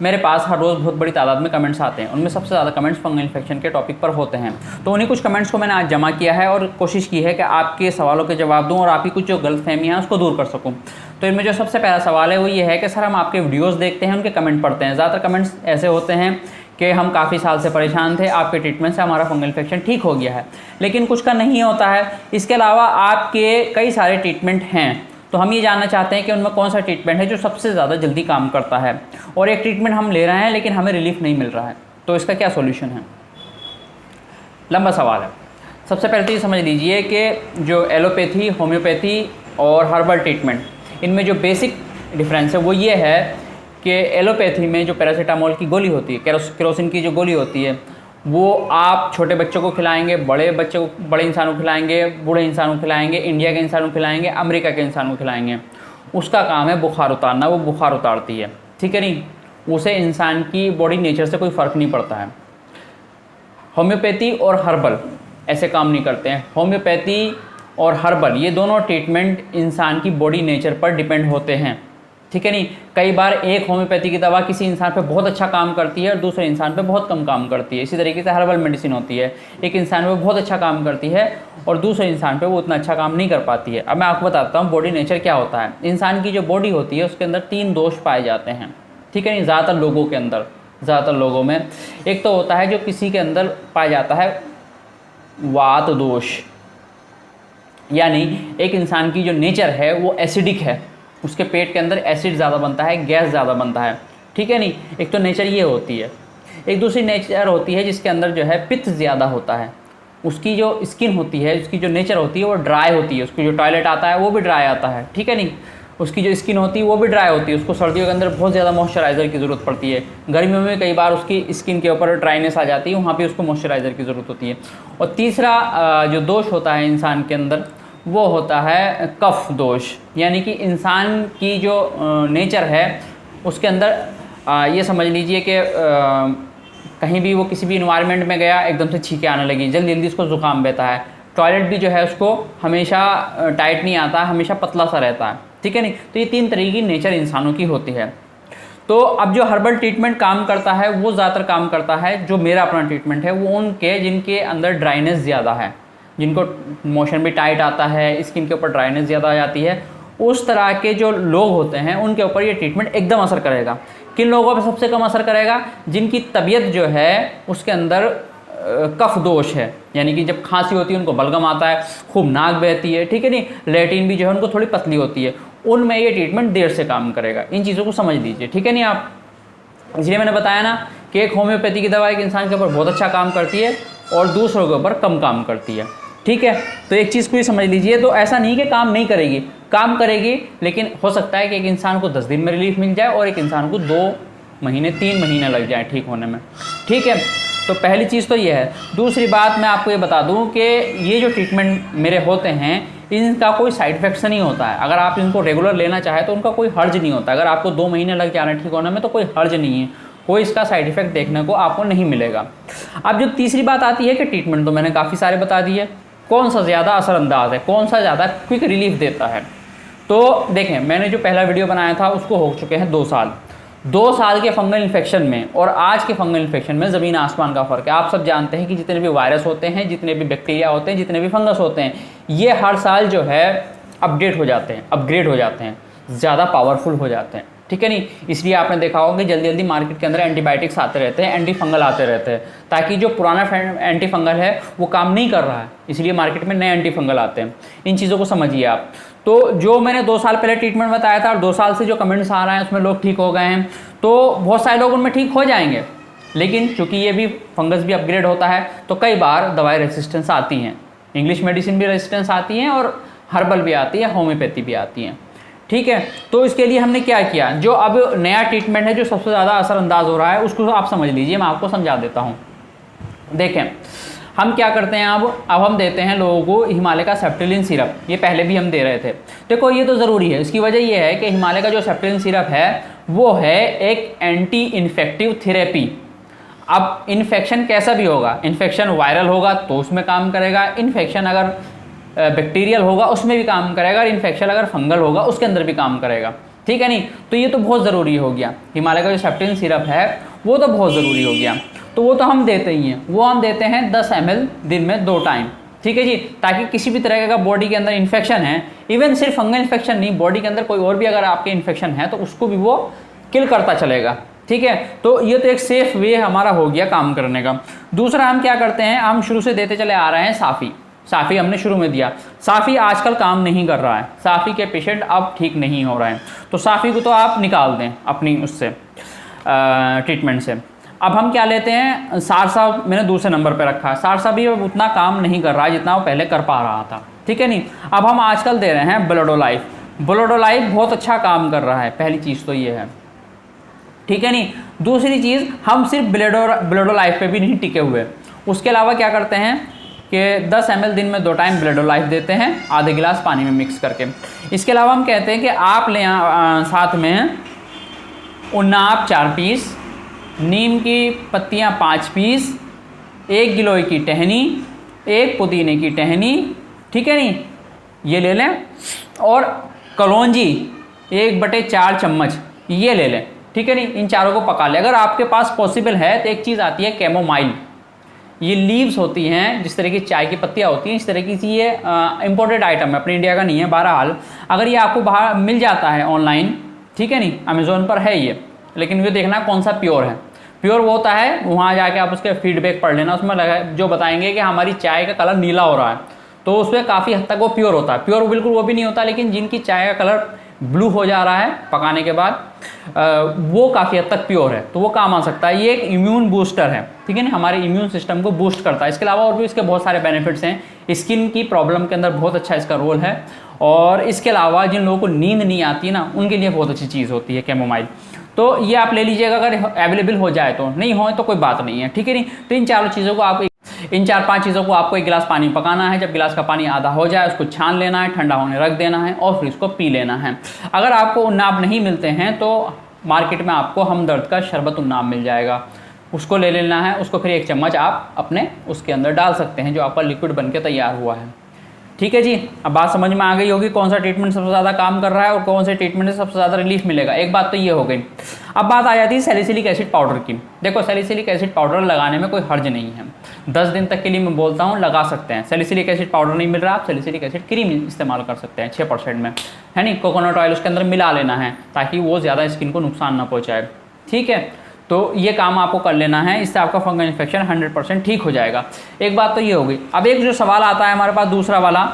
मेरे पास हर रोज़ बहुत बड़ी तादाद में कमेंट्स आते हैं, उनमें सबसे ज़्यादा कमेंट्स फंगल इन्फेक्शन के टॉपिक पर होते हैं। तो उन्हीं कुछ कमेंट्स को मैंने आज जमा किया है और कोशिश की है कि आपके सवालों के जवाब दूँ और आपकी कुछ जो गलतफहमियाँ हैं उसको दूर कर सकूँ। तो इनमें जो सबसे पहला सवाल है वो ये है कि सर हम आपके वीडियोज़ देखते हैं, उनके कमेंट पढ़ते हैं, ज़्यादातर कमेंट्स ऐसे होते हैं कि हम काफ़ी साल से परेशान थे, आपके ट्रीटमेंट से हमारा फंगल इन्फेक्शन ठीक हो गया है, लेकिन कुछ का नहीं होता है। इसके अलावा आपके कई सारे ट्रीटमेंट हैं, तो हम ये जानना चाहते हैं कि उनमें कौन सा ट्रीटमेंट है जो सबसे ज़्यादा जल्दी काम करता है, और एक ट्रीटमेंट हम ले रहे हैं लेकिन हमें रिलीफ नहीं मिल रहा है, तो इसका क्या सॉल्यूशन है। लंबा सवाल है। सबसे पहले तो ये समझ लीजिए कि जो एलोपैथी, होम्योपैथी और हर्बल ट्रीटमेंट, इनमें जो बेसिक डिफरेंस है वो ये है कि एलोपैथी में जो पैरासीटामोल की गोली होती है, केरोसिन की जो गोली होती है, वो आप छोटे बच्चों को खिलाएंगे, बड़े इंसानों को खिलाएंगे, बूढ़े इंसानों को खिलाएंगे, इंडिया के इंसानों को खिलाएंगे, अमेरिका के इंसानों को खिलाएंगे, उसका काम है बुखार उतारना, वो बुखार उतारती है, ठीक है नहीं, उसे इंसान की बॉडी नेचर से कोई फ़र्क नहीं पड़ता है। होम्योपैथी और हर्बल ऐसे काम नहीं करते हैं। होम्योपैथी और हर्बल ये दोनों ट्रीटमेंट इंसान की बॉडी नेचर पर डिपेंड होते हैं, ठीक है नहीं। कई बार एक होम्योपैथी की दवा किसी इंसान पे बहुत अच्छा काम करती है और दूसरे इंसान पे बहुत कम काम करती है। इसी तरीके से हर्बल मेडिसिन होती है, एक इंसान पे बहुत अच्छा काम करती है और दूसरे इंसान पे वो उतना अच्छा काम नहीं कर पाती है। अब मैं आपको बताता हूँ बॉडी नेचर क्या होता है। इंसान की जो बॉडी होती है उसके अंदर 3 दोष पाए जाते हैं, ठीक है नहीं, ज़्यादातर लोगों के अंदर, ज़्यादातर लोगों में। एक तो होता है जो किसी के अंदर पाया जाता है वात दोष, यानी एक इंसान की जो नेचर है वो एसिडिक है, उसके पेट के अंदर एसिड ज़्यादा बनता है, गैस ज़्यादा बनता है, ठीक है नहीं। एक तो नेचर ये होती है। एक दूसरी नेचर होती है जिसके अंदर जो है पित्त ज़्यादा होता है, उसकी जो स्किन होती है, उसकी जो नेचर होती है वो ड्राई होती है, उसकी जो टॉयलेट आता है वो भी ड्राई आता है, ठीक है नहीं। उसकी जो स्किन होती है वो भी ड्राई होती है, उसको सर्दियों के अंदर बहुत ज़्यादा मॉइस्चराइज़र की ज़रूरत पड़ती है, गर्मियों में कई बार उसकी स्किन के ऊपर ड्राइनेस आ जाती है, वहाँ पर उसको मॉइस्चराइज़र की ज़रूरत होती है। और तीसरा जो दोष होता है इंसान के अंदर वो होता है कफ दोष, यानी कि इंसान की जो नेचर है उसके अंदर ये समझ लीजिए कि कहीं भी वो किसी भी इन्वायरमेंट में गया, एकदम से छींके आने लगी, जल्दी जल्दी उसको ज़ुकाम रहता है, टॉयलेट भी जो है उसको हमेशा टाइट नहीं आता, हमेशा पतला सा रहता है, ठीक है नहीं। तो ये 3 तरह की नेचर इंसानों की होती है। तो अब जो हर्बल ट्रीटमेंट काम करता है वो ज़्यादातर काम करता है, जो मेरा अपना ट्रीटमेंट है वो उनके जिनके अंदर ड्राइनेस ज़्यादा है, जिनको मोशन भी टाइट आता है, स्किन के ऊपर ड्राइनेस ज़्यादा आ जाती है, उस तरह के जो लोग होते हैं उनके ऊपर ये ट्रीटमेंट एकदम असर करेगा। किन लोगों पर सबसे कम असर करेगा? जिनकी तबीयत जो है उसके अंदर कफ दोष है, यानी कि जब खांसी होती है उनको बलगम आता है, खूब नाक बहती है, ठीक है नहीं, लेटिन भी जो है उनको थोड़ी पतली होती है, उनमें ये ट्रीटमेंट देर से काम करेगा। इन चीज़ों को समझ लीजिए, ठीक है नहीं आप। इसलिए मैंने बताया ना कि एक होम्योपैथी की दवा एक इंसान के ऊपर बहुत अच्छा काम करती है और दूसरों के ऊपर कम काम करती है, ठीक है। तो एक चीज़ को ही समझ लीजिए। तो ऐसा नहीं कि काम नहीं करेगी, काम करेगी, लेकिन हो सकता है कि एक इंसान को 10 दिन में रिलीफ मिल जाए और एक इंसान को 2 महीने 3 महीने लग जाए ठीक होने में, ठीक है। तो पहली चीज़ तो ये है। दूसरी बात मैं आपको ये बता दूं कि ये जो ट्रीटमेंट मेरे होते हैं इनका कोई साइड इफेक्ट्स नहीं होता है। अगर आप इनको रेगुलर लेना चाहें तो उनका कोई हर्ज नहीं होता। अगर आपको 2 महीने लग जा रहे हैं ठीक होने में तो कोई हर्ज नहीं है, कोई इसका साइड इफेक्ट देखने को आपको नहीं मिलेगा। अब जो तीसरी बात आती है कि ट्रीटमेंट तो मैंने काफ़ी सारे बता दिए, कौन सा ज़्यादा असरअंदाज है, कौन सा ज़्यादा क्विक रिलीफ देता है। तो देखें, मैंने जो पहला वीडियो बनाया था उसको हो चुके हैं 2 साल। 2 साल के फंगल इन्फेक्शन में और आज के फंगल इन्फेक्शन में ज़मीन आसमान का फ़र्क है। आप सब जानते हैं कि जितने भी वायरस होते हैं, जितने भी बैक्टीरिया होते हैं, जितने भी फंगस होते हैं, ये हर साल जो है अपडेट हो जाते हैं, अपग्रेड हो जाते हैं, ज़्यादा पावरफुल हो जाते हैं, ठीक है नहीं। इसलिए आपने देखा होगा कि जल्दी जल्दी मार्केट के अंदर एंटीबायोटिक्स आते रहते हैं, एंटी फंगल आते रहते हैं, ताकि जो पुराना एंटी फंगल है वो काम नहीं कर रहा है, इसलिए मार्केट में नए एंटी फंगल आते हैं। इन चीज़ों को समझिए आप। तो जो मैंने 2 साल पहले ट्रीटमेंट बताया था और 2 साल से जो कमेंट्स आ रहे हैं उसमें लोग ठीक हो गए हैं, तो बहुत सारे लोग उनमें ठीक हो जाएंगे, लेकिन चूंकि ये भी फंगस भी अपग्रेड होता है तो कई बार दवाई रेसिस्टेंस आती हैं, इंग्लिश मेडिसिन भी रेसिस्टेंस आती हैं और हर्बल भी आती है, होम्योपैथी भी आती हैं, ठीक है। तो इसके लिए हमने क्या किया, जो अब नया ट्रीटमेंट है जो सबसे ज़्यादा असरअंदाज हो रहा है उसको आप समझ लीजिए, मैं आपको समझा देता हूँ। देखें, हम क्या करते हैं, अब हम देते हैं लोगों को हिमालय का सेप्टिलिन सिरप। ये पहले भी हम दे रहे थे। देखो, ये तो ज़रूरी है। इसकी वजह ये है कि हिमालय का जो सेप्टिलिन सिरप है वो है एक एंटी इन्फेक्टिव थेरेपी। अब इन्फेक्शन कैसा भी होगा, इन्फेक्शन वायरल होगा तो उसमें काम करेगा, इन्फेक्शन अगर बैक्टीरियल होगा उसमें भी काम करेगा, और इन्फेक्शन अगर फंगल होगा उसके अंदर भी काम करेगा, ठीक है नहीं। तो ये तो बहुत ज़रूरी हो गया, हिमालय का जो सेप्टेन सिरप है वो तो बहुत ज़रूरी हो गया। तो वो तो हम देते ही हैं, वो हम देते हैं 10 ml दिन में 2 टाइम, ठीक है जी, ताकि किसी भी तरह का बॉडी के अंदर इन्फेक्शन है, इवन सिर्फ फंगल इन्फेक्शन नहीं, बॉडी के अंदर कोई और भी अगर आपके इन्फेक्शन है तो उसको भी वो किल करता चलेगा, ठीक है। तो ये तो एक सेफ वे हमारा हो गया काम करने का। दूसरा हम क्या करते हैं, हम शुरू से देते चले आ रहे हैं साफ़ी। साफ़ी हमने शुरू में दिया, साफ़ी आजकल काम नहीं कर रहा है, साफ़ी के पेशेंट अब ठीक नहीं हो रहे हैं, तो साफ़ी को तो आप निकाल दें अपनी उससे ट्रीटमेंट से। अब हम क्या लेते हैं, सारसा मैंने दूसरे नंबर पे रखा है। सारसा भी अब उतना काम नहीं कर रहा है जितना वो पहले कर पा रहा था, ठीक है नहीं। अब हम आजकल दे रहे हैं ब्लोडोलाइफ। ब्लोडोलाइफ बहुत अच्छा काम कर रहा है, पहली चीज़ तो ये है, ठीक है नहीं। दूसरी चीज़, हम सिर्फ ब्लोडोलाइफ पे भी नहीं टिके हुए, उसके अलावा क्या करते हैं कि 10 ml दिन में 2 टाइम ब्लोडोलाइफ देते हैं, आधे गिलास पानी में मिक्स करके। इसके अलावा हम कहते हैं कि आप लें साथ में उन्नाप 4 पीस, नीम की पत्तियां 5 पीस, 1 गिलोय की टहनी, 1 पुदीने की टहनी, ठीक है नहीं, ये ले लें। और कलौंजी 1/4 चम्मच ये ले लें, ठीक है नहीं। इन चारों को पका लें। अगर आपके पास पॉसिबल है तो एक चीज़ आती है कैमोमाइल, ये लीव्स होती हैं, जिस तरह की चाय की पत्तियाँ होती हैं, इस तरह की सी ये इम्पोर्टेड आइटम है, अपने इंडिया का नहीं है। बहरहाल अगर ये आपको बाहर मिल जाता है ऑनलाइन, ठीक है नहीं, अमेज़ोन पर है ये, लेकिन ये देखना कौन सा प्योर है। प्योर वो होता है, वहाँ जाके आप उसके फीडबैक पढ़ लेना, उसमें लगा जो बताएंगे कि हमारी चाय का कलर नीला हो रहा है, तो उसमें काफ़ी हद तक वो प्योर होता है। प्योर बिल्कुल वो भी नहीं होता, लेकिन जिनकी चाय का कलर ब्लू हो जा रहा है पकाने के बाद, वो काफ़ी हद तक प्योर है, तो वो काम आ सकता है। ये एक इम्यून बूस्टर है, ठीक है ना, हमारे इम्यून सिस्टम को बूस्ट करता है। इसके अलावा और भी इसके बहुत सारे बेनिफिट्स हैं। स्किन की प्रॉब्लम के अंदर बहुत अच्छा इसका रोल है। और इसके अलावा जिन लोगों को नींद नहीं आती ना, उनके लिए बहुत अच्छी चीज़ होती है कैमोमाइल। तो ये आप ले लीजिएगा, अगर अवेलेबल हो जाए तो, नहीं हो तो कोई बात नहीं है, ठीक है नहीं। तो इन 4 चीज़ों को आप, इन 4-5 चीज़ों को आपको 1 गिलास पानी में पकाना है। जब गिलास का पानी आधा हो जाए उसको छान लेना है, ठंडा होने रख देना है और फिर उसको पी लेना है। अगर आपको उन्नाब नहीं मिलते हैं तो मार्केट में आपको हमदर्द का शरबत उन्नाब मिल जाएगा, उसको ले लेना है। उसको फिर 1 चम्मच आप अपने उसके अंदर डाल सकते हैं, जो आपका लिक्विड बन के तैयार हुआ है, ठीक है जी। अब बात समझ में आ गई होगी कौन सा ट्रीटमेंट सबसे ज़्यादा काम कर रहा है और कौन से ट्रीटमेंट से सबसे ज़्यादा रिलीफ मिलेगा। एक बात तो ये हो गई। अब बात आ जाती है सैलिसिलिक एसिड पाउडर की। देखो, सैलिसिलिक एसिड पाउडर लगाने में कोई हर्ज नहीं है। 10 दिन तक के लिए मैं बोलता हूँ लगा सकते हैं। सैलिसिलिक एसिड पाउडर नहीं मिल रहा, आप सैलिसिलिक एसिड क्रीम इस्तेमाल कर सकते हैं 6% में, है नहीं। कोकोनट ऑयल उसके अंदर मिला लेना है ताकि वो ज़्यादा स्किन को नुकसान ना पहुँचाए, ठीक है। तो ये काम आपको कर लेना है, इससे आपका फंगल इन्फेक्शन 100% ठीक हो जाएगा। एक बात तो ये हो गई। अब एक जो सवाल आता है हमारे पास दूसरा वाला,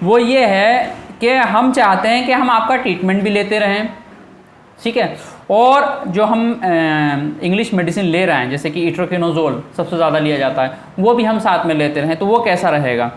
वो ये है कि हम चाहते हैं कि हम आपका ट्रीटमेंट भी लेते रहें, ठीक है, और जो हम इंग्लिश मेडिसिन ले रहे हैं जैसे कि इट्रोकिनोजोल सबसे ज़्यादा लिया जाता है, वो भी हम साथ में लेते रहें, तो वो कैसा रहेगा।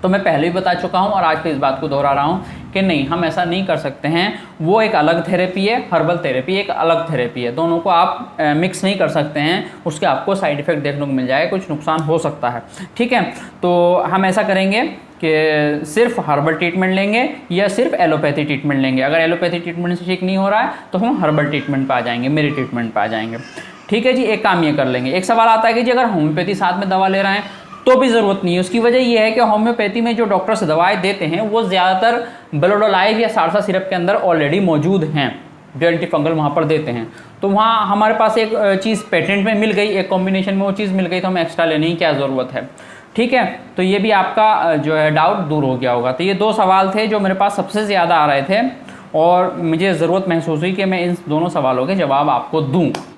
तो मैं पहले भी बता चुका हूँ और आज फिर इस बात को दोहरा रहा हूँ कि नहीं, हम ऐसा नहीं कर सकते हैं। वो एक अलग थेरेपी है, हर्बल थेरेपी एक अलग थेरेपी है, दोनों को आप मिक्स नहीं कर सकते हैं। उसके आपको साइड इफ़ेक्ट देखने को मिल जाए, कुछ नुकसान हो सकता है, ठीक है। तो हम ऐसा करेंगे कि सिर्फ हर्बल ट्रीटमेंट लेंगे या सिर्फ एलोपैथी ट्रीटमेंट लेंगे। अगर एलोपैथी ट्रीटमेंट से ठीक नहीं हो रहा है तो हम हर्बल ट्रीटमेंट पे आ जाएंगे, मेरे ट्रीटमेंट पे आ जाएंगे, ठीक है जी। एक काम ये कर लेंगे। एक सवाल आता है कि जी अगर होम्योपैथी साथ में दवा ले रहे हैं तो भी ज़रूरत नहीं है। उसकी वजह यह है कि होम्योपैथी में जो डॉक्टर्स दवाएं देते हैं वो ज़्यादातर ब्लोडोलाइफ या सारसा सिरप के अंदर ऑलरेडी मौजूद हैं, जो एंटी फंगल वहाँ पर देते हैं। तो वहाँ हमारे पास एक चीज़ पेटेंट में मिल गई, एक कॉम्बिनेशन में वो चीज़ मिल गई, तो हमें एक्स्ट्रा लेने की क्या ज़रूरत है, ठीक है। तो ये भी आपका जो है डाउट दूर हो गया होगा। तो ये 2 सवाल थे जो मेरे पास सबसे ज़्यादा आ रहे थे और मुझे ज़रूरत महसूस हुई कि मैं इन दोनों सवालों के जवाब आपको दूँ।